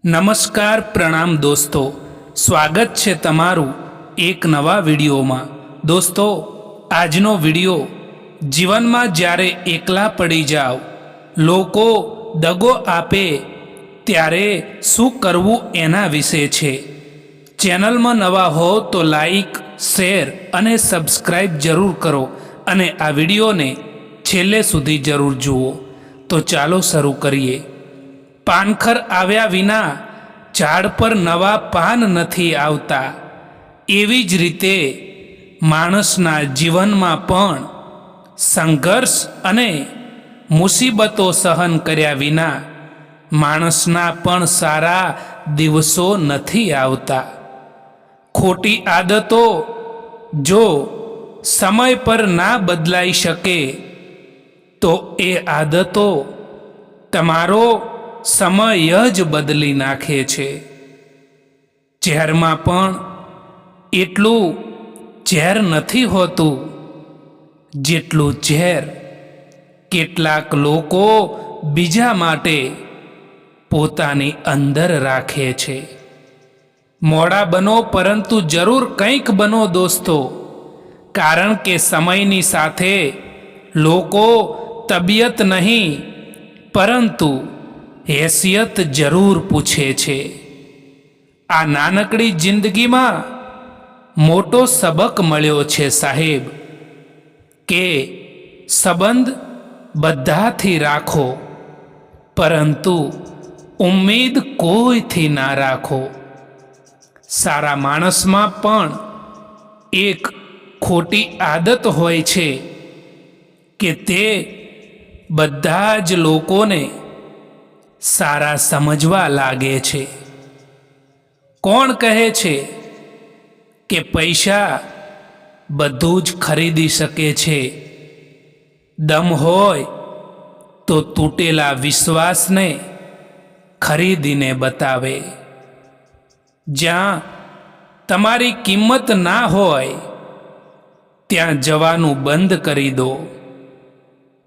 નમસ્કાર પ્રણામ દોસ્તો, સ્વાગત છે તમારું એક નવા વિડીયોમાં। દોસ્તો, આજનો વિડીયો જીવનમાં જ્યારે એકલા પડી જાઓ, લોકો દગો આપે ત્યારે શું કરવું એના વિશે છે। ચેનલમાં નવા હો તો લાઈક, શેર અને સબસ્ક્રાઈબ જરૂર કરો અને આ વિડીયોને છેલ્લે સુધી જરૂર જુઓ। તો ચાલો શરૂ કરીએ। પાનખર આવ્યા વિના ઝાડ પર નવા પાન નથી આવતા, એવી જ રીતે માણસના જીવનમાં પણ સંઘર્ષ અને મુસીબતો સહન કર્યા વિના માણસના પણ સારા દિવસો નથી આવતા। ખોટી આદતો જો સમય પર ના બદલાઈ શકે તો એ આદતો તમારો સમય જ બદલી નાખે છે। ઝેરમાં પણ એટલું ઝેર નથી હોતું જેટલું ઝેર કેટલાક લોકો બીજા માટે પોતાની અંદર રાખે છે। મોડા બનો પરંતુ જરૂર કંઈક બનો દોસ્તો, કારણ કે સમયની સાથે લોકો તબિયત નહીં પરંતુ હેસિયત જરૂર પૂછે છે। આ નાનકડી જિંદગીમાં મોટો સબક મળ્યો છે સાહેબ, કે સંબંધ બધાથી રાખો પરંતુ ઉમ્મીદ કોઈથી ના રાખો। સારા માણસમાં પણ એક ખોટી આદત હોય છે કે તે બધા જ લોકોને સારા સમજવા લાગે છે। કોણ કહે છે કે પૈસા બધું જ ખરીદી શકે છે? દમ હોય તો તૂટેલા વિશ્વાસને ખરીદીને બતાવે। જ્યાં તમારી કિંમત ના હોય ત્યાં જવાનું બંધ કરી દો,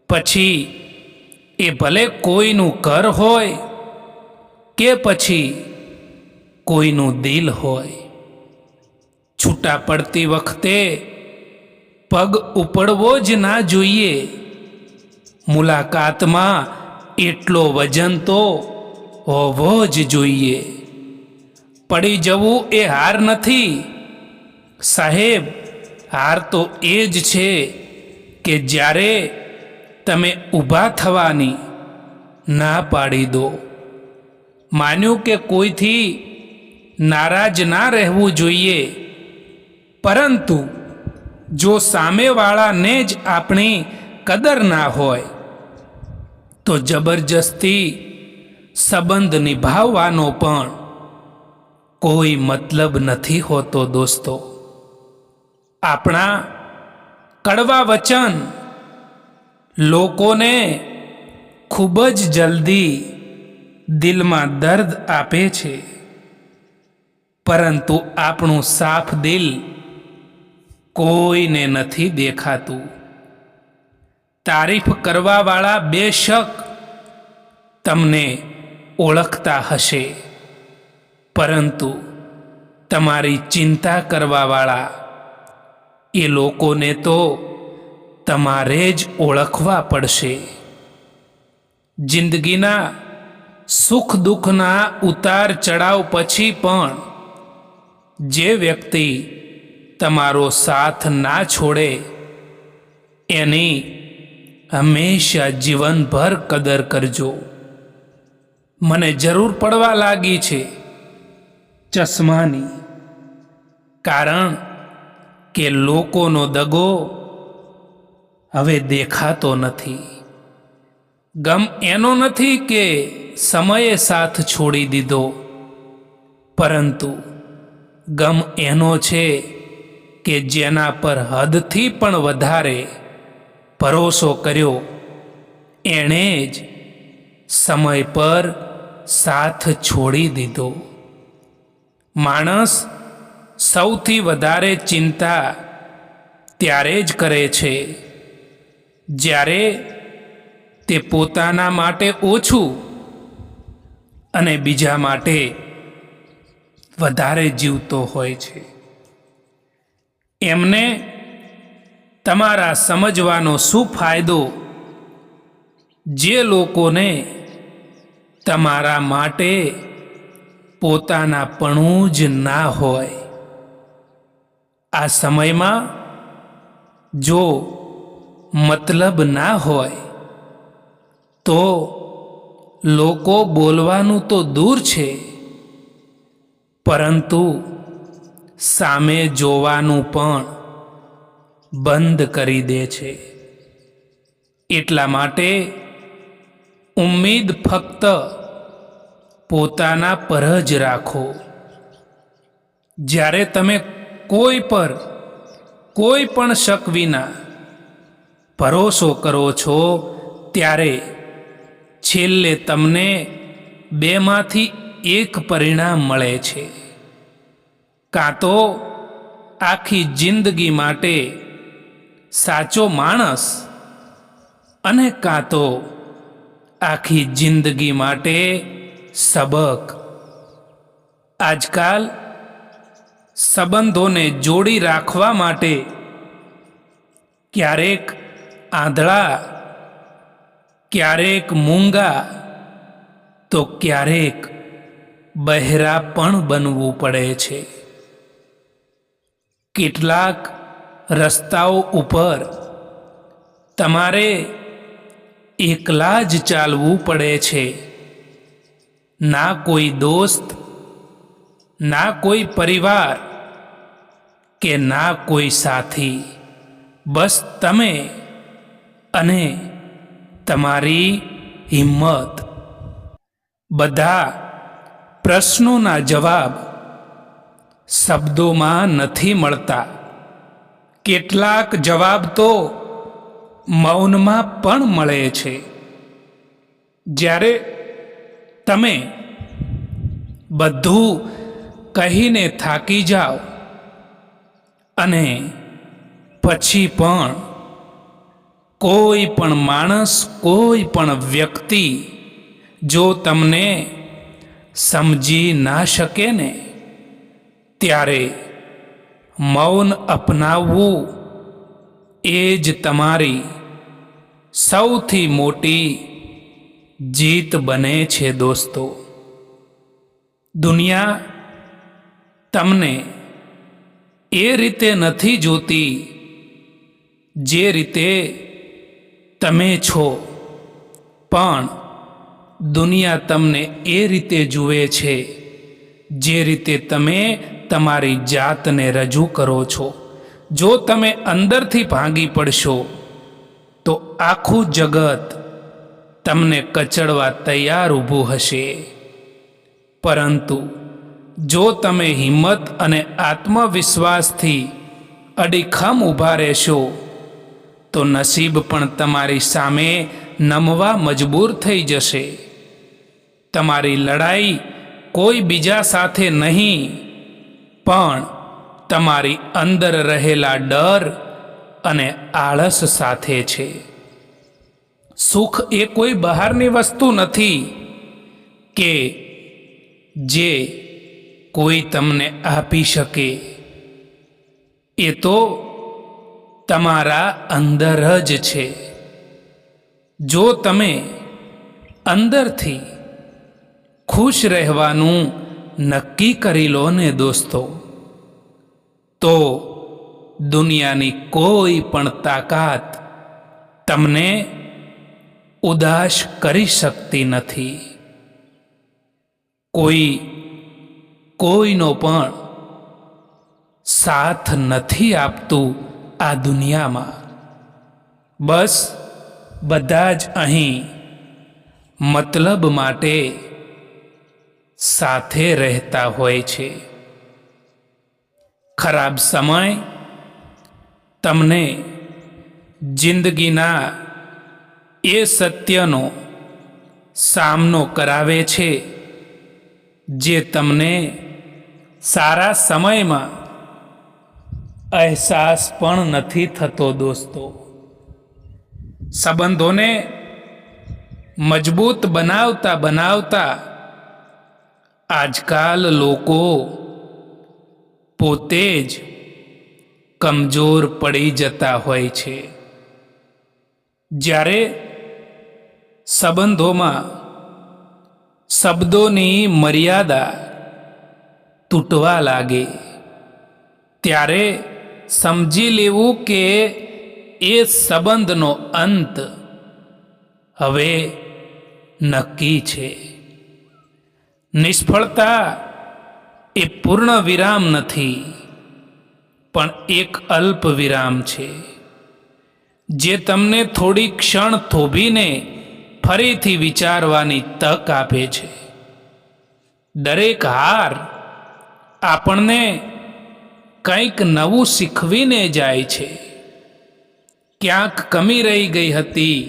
પછી એ ભલે કોઈનું ઘર હોય કે પછી કોઈનું દિલ હોય। છૂટા પડતી વખતે પગ ઉપડવો જ ના જોઈએ। મુલાકાતમાં એટલો વજન તો હોવો જ જોઈએ। પડી જવું એ હાર નથી સાહેબ, હાર તો એ જ છે કે જ્યારે તમે ઊભા થવાની ના પાડી દો। માન્યું કે કોઈથી નારાજ ના રહેવું જોઈએ, પરંતુ જો સામેવાળાને જ આપણી કદર ના હોય તો જબરજસ્તી સંબંધ નિભાવવાનો પણ કોઈ મતલબ નથી હોતો દોસ્તો। આપણા કડવા વચન લોકોને ખૂબ જ જલ્દી દિલમાં દર્દ આપે છે, પરંતુ આપણું સાફ દિલ કોઈને નથી દેખાતું। તારીફ કરવાવાળા બેશક તમને ઓળખતા હશે, પરંતુ તમારી ચિંતા કરવાવાળા એ લોકોને તો તમારે જ ઓળખવા પડશે। જિંદગીના સુખ દુઃખના ઉતાર ચડાવ પછી પણ જે વ્યક્તિ તમારો સાથ ના છોડે એની હંમેશા જીવનભર કદર કરજો। મને જરૂર પડવા લાગી છે ચશ્માની, કારણ કે લોકોનો દગો હવે દેખાતો નથી। ગમ એનો નથી કે સમયે સાથ છોડી દીધો, પરંતુ ગમ એનો છે કે જેના પર હદથી પણ વધારે ભરોસો કર્યો એણે જ સમય પર સાથ છોડી દીધો। માણસ સૌથી વધારે ચિંતા ત્યારે જ કરે છે જ્યારે તે પોતાના માટે ઓછું અને બીજા માટે વધારે જીવતો હોય છે. એમને તમારા સમજવાનો શું ફાયદો, જે લોકોને તમારા માટે પોતાનાપણું જ ના હોય. આ સમયમાં જો મતલબ ના હોય તો લોકો બોલવાનું તો દૂર છે, પરંતુ સામે જોવાનું પણ બંધ કરી દે છે. એટલા માટે ઉમ્મીદ ફક્ત પોતાના પર જ રાખો. જ્યારે તમે કોઈ પર કોઈ પણ શક વિના ભરોસો કરો છો, ત્યારે છેલ્લે તમને બેમાંથી એક પરિણામ મળે છે. કાં તો આખી જિંદગી માટે સાચો માણસ, અને કાં તો આખી જિંદગી માટે સબક. આજકાલ સંબંધોને જોડી રાખવા માટે ક્યારેક આંધળા, ક્યારેક મૂંગા, તો ક્યારેક બહેરા પણ બનવું પડે છે. કેટલાક રસ્તાઓ ઉપર તમારે એકલા જ ચાલવું પડે છે. ના કોઈ દોસ્ત, ના કોઈ પરિવાર, કે ના કોઈ સાથી. બસ તમે અને તમારી હિંમત. બધા પ્રશ્નોના જવાબ શબ્દોમાં નથી મળતા. કેટલાક જવાબ તો મૌનમાં પણ મળે છે. જ્યારે તમે બધું કહીને થાકી જાઓ અને પછી પણ કોઈ પણ માણસ, કોઈ પણ વ્યક્તિ જો તમને સમજી ના શકે ને, ત્યારે મૌન અપનાવવું એ જ તમારી સૌથી મોટી જીત બને છે. દોસ્તો, દુનિયા તમને એ રીતે નથી જોતી જે રીતે તમે છો, પણ દુનિયા તમને એ રીતે જુએ છે જે રીતે તમે તમારી જાતને રજૂ કરો છો. જો તમે અંદરથી ભાંગી પડશો તો આખું જગત તમને કચડવા તૈયાર ઊભું હશે. પરંતુ જો તમે હિંમત અને આત્મવિશ્વાસથી અડીખમ ઊભા રહેશો તો નસીબ પણ તમારી સામે નમવા મજબૂર થઈ જશે. તમારી લડાઈ કોઈ બીજા સાથે નહીં, પણ તમારી અંદર રહેલા ડર અને આળસ સાથે છે. સુખ એ કોઈ બહારની વસ્તુ નથી કે જે કોઈ તમને આપી શકે. એ તો તમારા અંદર જ છે. જો તમે અંદરથી ખુશ રહેવાનું નક્કી કરી લો ને દોસ્તો, તો દુનિયાની કોઈ પણ તાકાત તમને ઉદાસ કરી શકતી નથી. કોઈનો પણ સાથ નથી આપતું આ દુનિયામાં. બસ બધા જ અહીં મતલબ માટે સાથે રહેતા હોય છે. ખરાબ સમય તમને જિંદગીના એ સત્યનો સામનો કરાવે છે જે તમને સારા સમયમાં અહેસાસ પણ નથી થતો. દોસ્તો, સંબંધોને મજબૂત બનાવતા બનાવતા આજકાલ લોકો પોતે જ કમજોર પડી જતા હોય છે. જ્યારે સંબંધોમાં શબ્દોની મર્યાદા તૂટવા લાગે ત્યારે સમજી લેવું કે એ સંબંધનો અંત હવે નક્કી છે. નિષ્ફળતા એ પૂર્ણ વિરામ નથી, પણ એક અલ્પ વિરામ છે, જે તમને થોડી ક્ષણ થોભીને ફરીથી વિચારવાની તક આપે છે. દરેક હાર આપણને કંઈક નવું શીખવીને જાય છે. ક્યાંક કમી રહી ગઈ હતી,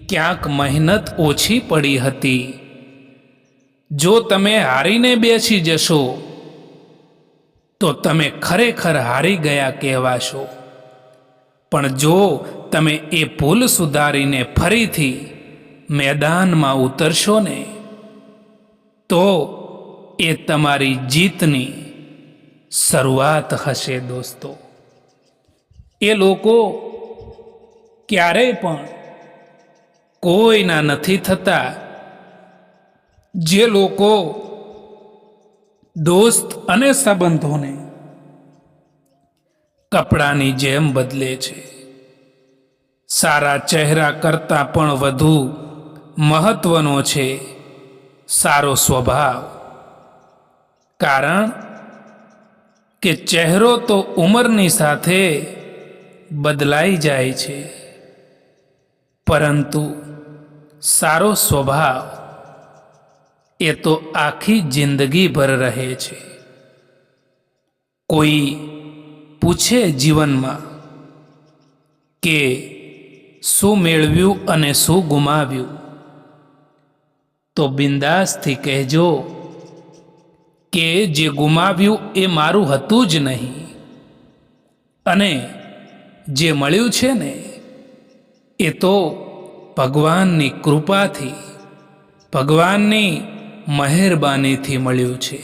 ક્યાંક મહેનત ઓછી પડી હતી. જો તમે હારીને બેસી જશો તો તમે ખરેખર હારી ગયા કહેવાશો. પણ જો તમે એ ભૂલ સુધારીને ફરીથી મેદાનમાં ઉતરશો ને, તો એ તમારી જીતની શરૂઆત હશે. દોસ્તો, એ લોકો ક્યારેય પણ કોઈના નથી થતા. જે લોકો દોસ્ત અને સંબંધોને કપડાની જેમ બદલે છે, સારા ચહેરા કરતાં પણ વધુ મહત્વનો છે સારો સ્વભાવ. કારણ કે ચહેરો તો ઉંમરની સાથે બદલાઈ જાય છે, પરંતુ સારો સ્વભાવ એ તો આખી જિંદગીભર રહે છે. કોઈ પૂછે જીવનમાં કે શું મેળવ્યું અને શું ગુમાવ્યું, તો બિંદાસથી કહેજો કે જે ગુમાવ્યું એ મારું હતું જ નહીં, અને જે મળ્યું છે ને એ તો ભગવાનની કૃપાથી, ભગવાનની મહેરબાનીથી મળ્યું છે.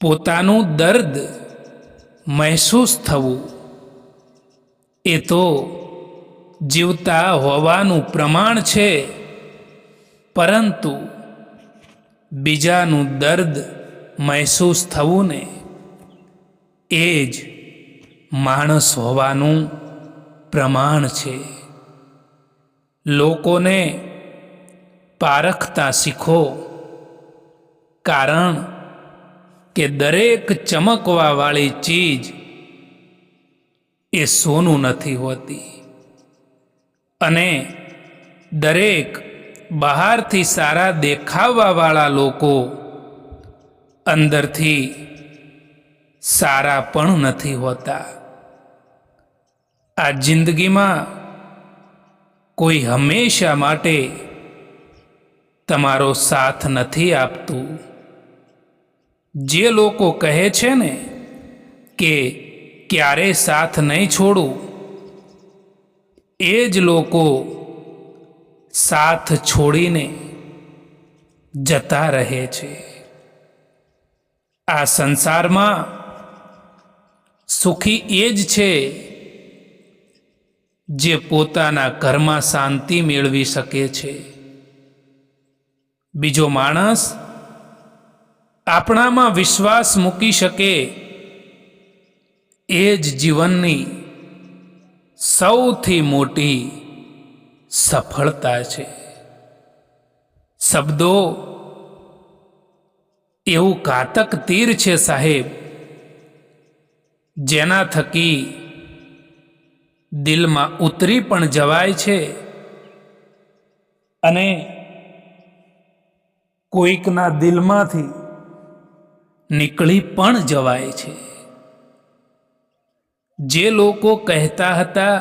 પોતાનું દર્દ મહેસૂસ થવું એ તો જીવતા હોવાનું પ્રમાણ છે, પરંતુ બીજાનું દર્દ મહેસૂસ થવું ને એ જ માણસ હોવાનું પ્રમાણ છે. લોકોને પારખતા શીખો, કારણ કે દરેક ચમકવાવાળી ચીજ એ સોનું નથી હોતી, અને દરેક બહારથી સારા દેખાવાવાળા લોકો અંદરથી સારા પણ નથી હોતા. આ જિંદગીમાં કોઈ હંમેશા માટે તમારો સાથ નથી આપતું. જે લોકો કહે છે ને કે ક્યારે સાથ નહીં છોડું, એ જ લોકો સાથ છોડીને જતા રહે છે. આ સંસારમાં સુખી એ જ છે જે પોતાના ઘરમાં શાંતિ મેળવી શકે છે. બીજો માણસ આપણામાં વિશ્વાસ મૂકી શકે એ જ જીવનની સૌથી મોટી સફળતા છે. શબ્દો એવું ઘાતક તીર છે સાહેબ, જેના થકી દિલમાં ઉતરી પણ જવાય છે અને કોઈકના દિલમાંથી નીકળી પણ જવાય છે. જે લોકો કહેતા હતા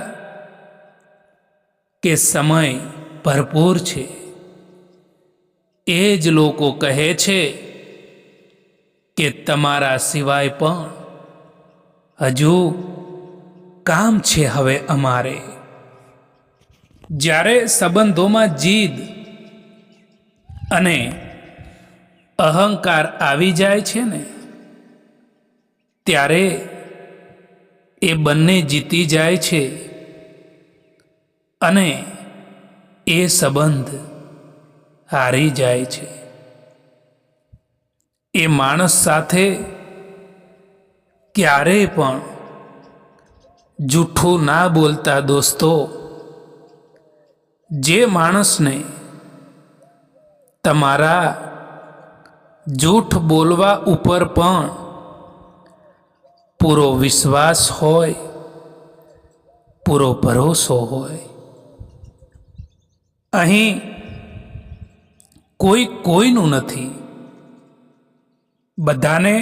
કે સમય ભરપૂર છે, એ જ લોકો કહે છે કે તમારા સિવાય પણ હજુ કામ છે હવે અમારે. જ્યારે સંબંધોમાં જીદ અને અહંકાર આવી જાય છે ને, ત્યારે એ બંને જીતી જાય છે અને એ સંબંધ હારી જાય છે. એ માણસ સાથે ક્યારેય પણ જૂઠું ના બોલતા દોસ્તો. જે માણસને તમારા જૂઠ બોલવા ઉપર પણ પૂરો વિશ્વાસ હોય, પૂરો ભરોસો હોય, અહીં કોઈ કોઈનું નથી. બધાને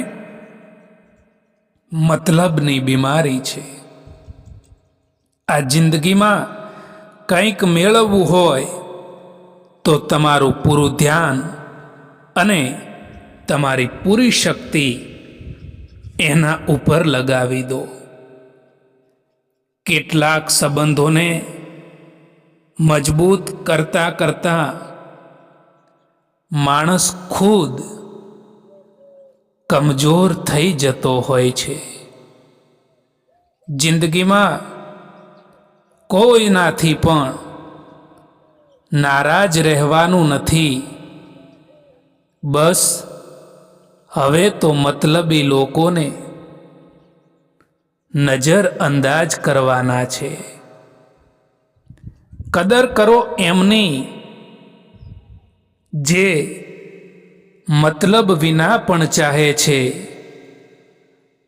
મતલબની બીમારી છે. આ જિંદગીમાં કંઈક મેળવવું હોય તો તમારું પૂરું ધ્યાન અને તમારી પૂરી શક્તિ એના ઉપર લગાવી દો. કેટલાક સંબંધોને મજબૂત કરતા કરતા માણસ ખુદ કમજોર થઈ જતો હોય છે. જિંદગીમાં કોઈનાથી પણ નારાજ રહેવાનું નથી. બસ હવે તો મતલબી લોકોને નજર અંદાજ કરવાના છે. કદર કરો એમની જે મતલબ વિના પણ ચાહે છે,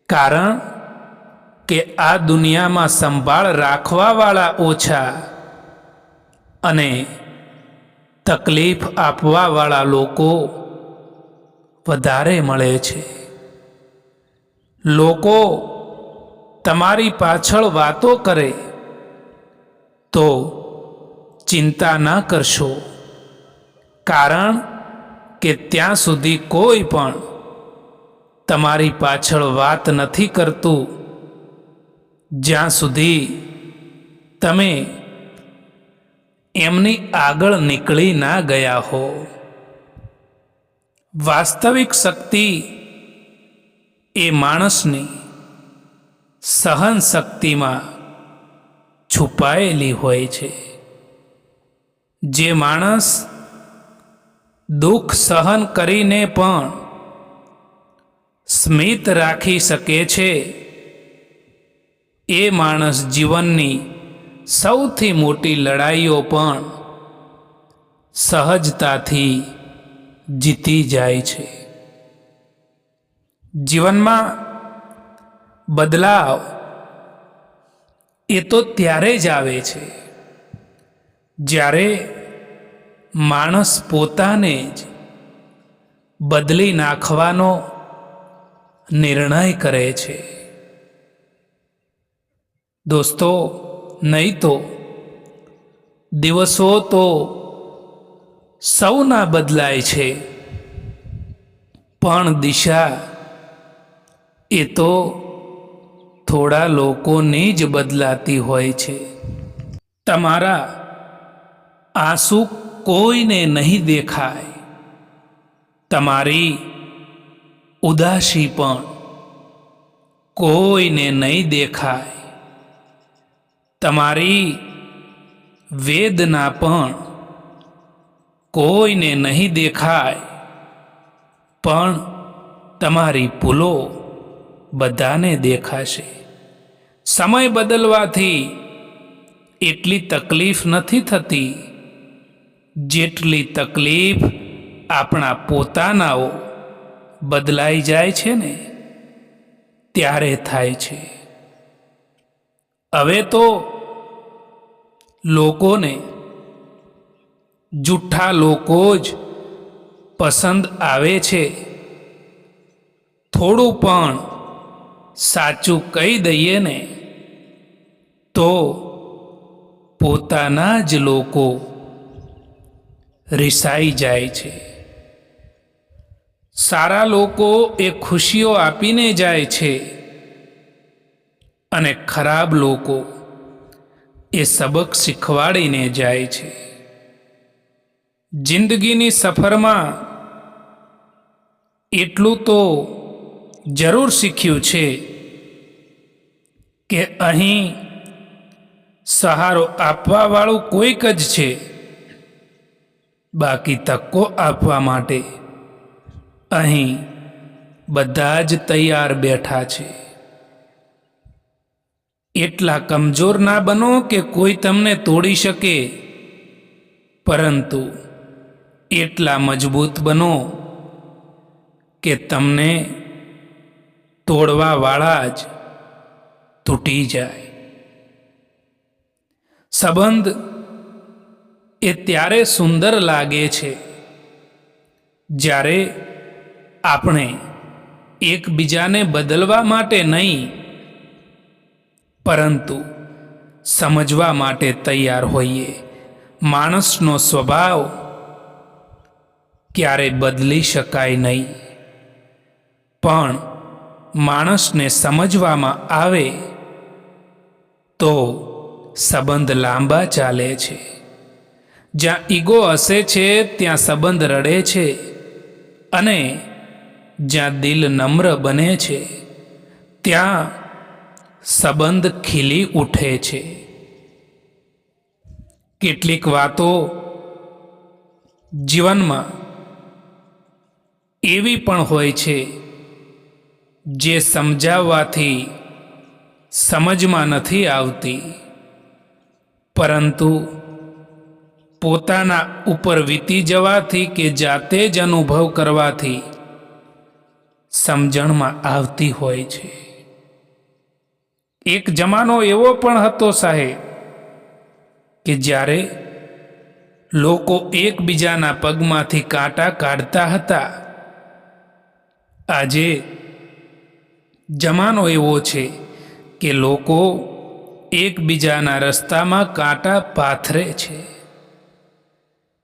કારણ કે આ દુનિયામાં સંભાળ રાખવાવાળા ઓછા અને તકલીફ આપવાવાળા લોકો વધારે મળે છે. લોકો તમારી પાછળ વાતો કરે તો ચિંતા ના કરશો, કારણ કે ત્યાં સુધી કોઈ પણ તમારી પાછળ વાત નથી કરતું જ્યાં સુધી તમે એમની આગળ નીકળી ના ગયા હો. વાસ્તવિક શક્તિ એ માણસની સહન શક્તિમાં છુપાયેલી હોય છે. જે માણસ દુઃખ સહન કરીને પણ સ્મિત રાખી શકે છે, એ માણસ જીવનની સૌથી મોટી લડાઈઓ પણ સહજતાથી જીતી જાય છે. જીવનમાં બદલાવ એ તો ત્યારે જ આવે છે જ્યારે માણસ પોતાને જ બદલી નાખવાનો નિર્ણય કરે છે. દોસ્તો, નહીં તો દિવસો તો સૌના બદલાય છે, પણ દિશા એ તો થોડા લોકોની જ બદલાતી હોય છે. તમારા આંસુ કોઈને નહીં દેખાય, તમારી ઉદાસી પણ કોઈને નહીં દેખાય, તમારી વેદના પણ કોઈને નહીં દેખાય, પણ તમારી ભૂલો બધાને દેખાશે. સમય બદલવાથી એટલી તકલીફ નથી થતી જેટલી તકલીફ આપણા પોતાનાઓ બદલાઈ જાય છે ને ત્યારે થાય છે. હવે તો લોકોને જૂઠા લોકો જ પસંદ આવે છે. થોડું પણ સાચું કહી દઈએ ને તો પોતાના જ લોકો રિસાઈ જાય છે. સારા લોકો એ ખુશીઓ આપીને જાય છે અને ખરાબ લોકો એ સબક શીખવાડીને જાય છે. જિંદગીની સફરમાં એટલું તો જરૂર શીખ્યું છે કે અહીં સહારો આપવાવાળું કોઈક જ છે, બાકી તકો આપવા માટે અહીં બધા જ તૈયાર બેઠા છે. એટલા કમજોર ના બનો કે કોઈ તમને તોડી શકે, પરંતુ એટલા મજબૂત બનો કે તમને તોડવાવાળા જ તૂટી જાય. સંબંધ એ ત્યારે સુંદર લાગે છે જ્યારે આપણે એકબીજાને બદલવા માટે નહીં, પરંતુ સમજવા માટે તૈયાર હોઈએ. માણસનો સ્વભાવ ક્યારે બદલી શકાય નહીં, પણ માણસને સમજવામાં આવે તો સંબંધ લાંબા ચાલે છે. જ્યાં ઈગો હસે છે ત્યાં સંબંધ રડે છે, અને જ્યાં દિલ નમ્ર બને છે ત્યાં સંબંધ ખીલી ઉઠે છે. કેટલીક વાતો જીવનમાં એવી પણ હોય છે જે સમજાવવાથી સમજમાં નથી આવતી, પરંતુ પોતાના ઉપર વીતી જવાથી કે જાતે જ અનુભવ કરવાથી સમજણમાં આવતી હોય છે. એક જમાનો એવો પણ હતો સાહેબ કે જ્યારે લોકો એકબીજાના પગમાંથી કાંટા કાઢતા હતા. આજે જમાનો એવો છે કે લોકો એકબીજાના રસ્તામાં કાંટા પાથરે છે.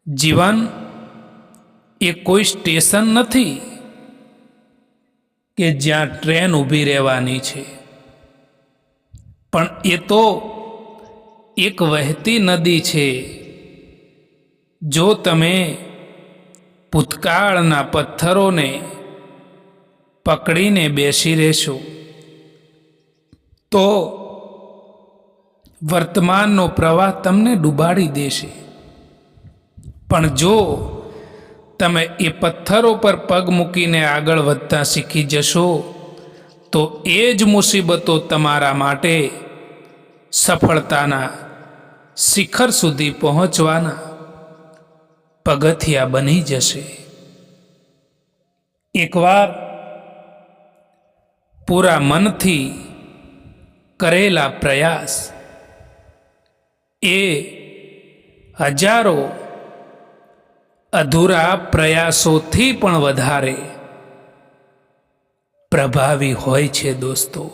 જીવન એ કોઈ સ્ટેશન નથી કે જ્યાં ટ્રેન ઊભી રહેવાની છે, પણ એ તો એક વહેતી નદી છે. જો તમે ભૂતકાળના પથ્થરોને પકડીને બેસી રહેશો તો વર્તમાનનો પ્રવાહ તમને ડૂબાડી દેશે. પણ જો તમે એ પથ્થરો પર પગ મૂકીને આગળ વધતા શીખી જશો તો એ જ મુસીબતો તમારા માટે સફળતાના શિખર સુધી પહોંચવાના પગથિયા બની જશે. એકવાર પૂરા મનથી કરેલા પ્રયાસ એ હજારો અધૂરા પ્રયાસોથી પણ વધારે પ્રભાવી હોય છે. દોસ્તો,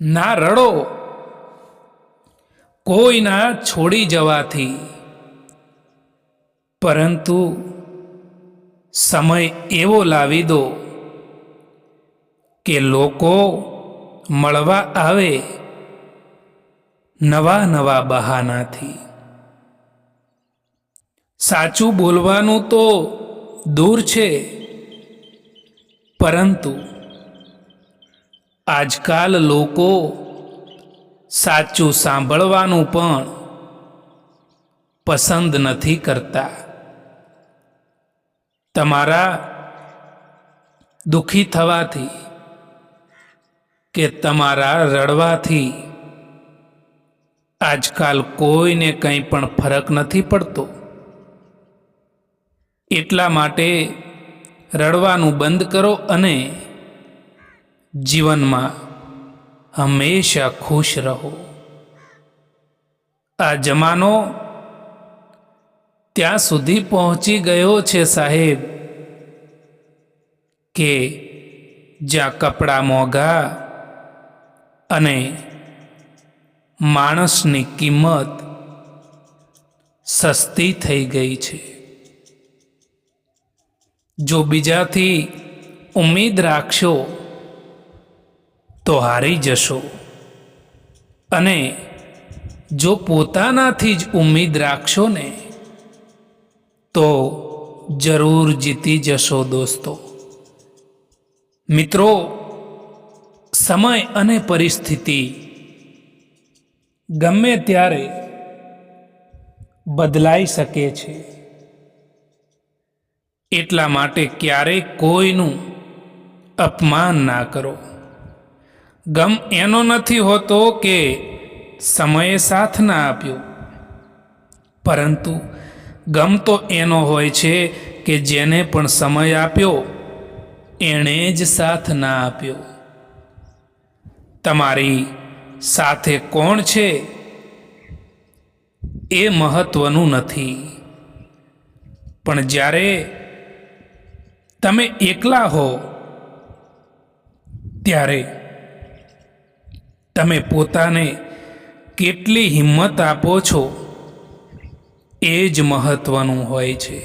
ના રડો કોઈના છોડી જવાથી, પરંતુ સમય એવો લાવી દો કે લોકો મળવા આવે નવા નવા બહાનાથી. સાચું બોલવાનું તો દૂર છે, પરંતુ આજકાલ લોકો સાચું સાંભળવાનું પણ પસંદ નથી કરતા. તમારા દુખી થવાથી કે તમારા રડવાથી આજકાલ કોઈને કંઈ પણ ફરક નથી પડતો. એટલા માટે રડવાનું બંધ કરો અને જીવનમાં હંમેશા ખુશ રહો. આ જમાનો ત્યાં સુધી પહોંચી ગયો છે સાહેબ કે જ્યાં કપડાં મોંઘા અને માણસની કિંમત સસ્તી થઈ ગઈ છે. જો બીજાથી ઉમ્મીદ રાખશો તો હારી જશો, અને જો પોતાનાથી જ ઉમ્મીદ રાખશો ને તો જરૂર જીતી જશો દોસ્તો. મિત્રો, સમય અને પરિસ્થિતિ ગમે ત્યારે બદલાઈ શકે છે. એટલા માટે ક્યારેય કોઈનું અપમાન ના કરો. ગમ એનો નથી હોતો કે સમયે સાથ ના આપ્યો, પરંતુ ગમ તો એનો હોય છે કે જેને પણ સમય આપ્યો એણે જ સાથ ના આપ્યો. તમારી સાથે કોણ છે એ મહત્વનું નથી, પણ જ્યારે તમે એકલા હો ત્યારે તમે પોતાને કેટલી હિંમત આપો છો એ જ મહત્વનું હોય છે.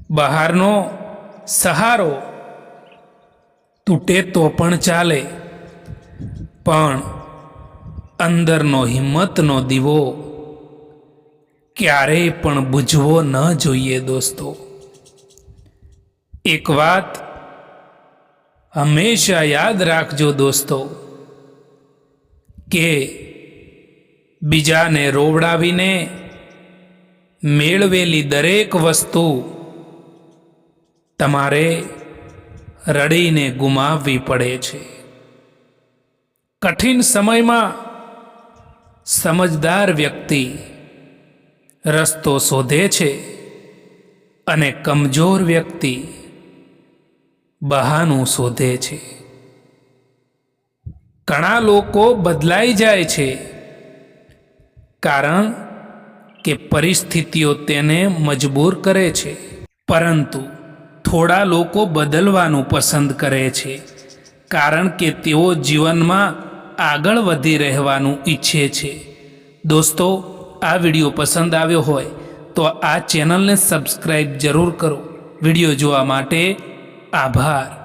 બહારનો સહારો તૂટે તો પણ ચાલે, પણ અંદરનો હિંમતનો દીવો ક્યારેય પણ બુઝવો ન જોઈએ દોસ્તો. એક વાત હંમેશા યાદ રાખજો દોસ્તો, કે બીજાને રોવડાવીને મેળવેલી દરેક વસ્તુ તમારે રડીને ગુમાવવી પડે છે. કઠિન સમયમાં સમજદાર વ્યક્તિ રસ્તો શોધે છે અને કમજોર વ્યક્તિ બહાનું શોધે છે. ઘણા લોકો બદલાઈ જાય છે કારણ કે પરિસ્થિતિઓ તેને મજબૂર કરે છે, પરંતુ થોડા લોકો બદલવાનું પસંદ કરે છે કારણ કે તેઓ જીવનમાં આગળ વધી રહેવાનું ઈચ્છે છે. દોસ્તો, આ વિડીયો પસંદ આવ્યો હોય તો આ ચેનલને સબસ્ક્રાઈબ જરૂર કરો. વિડીયો જોવા માટે આભાર.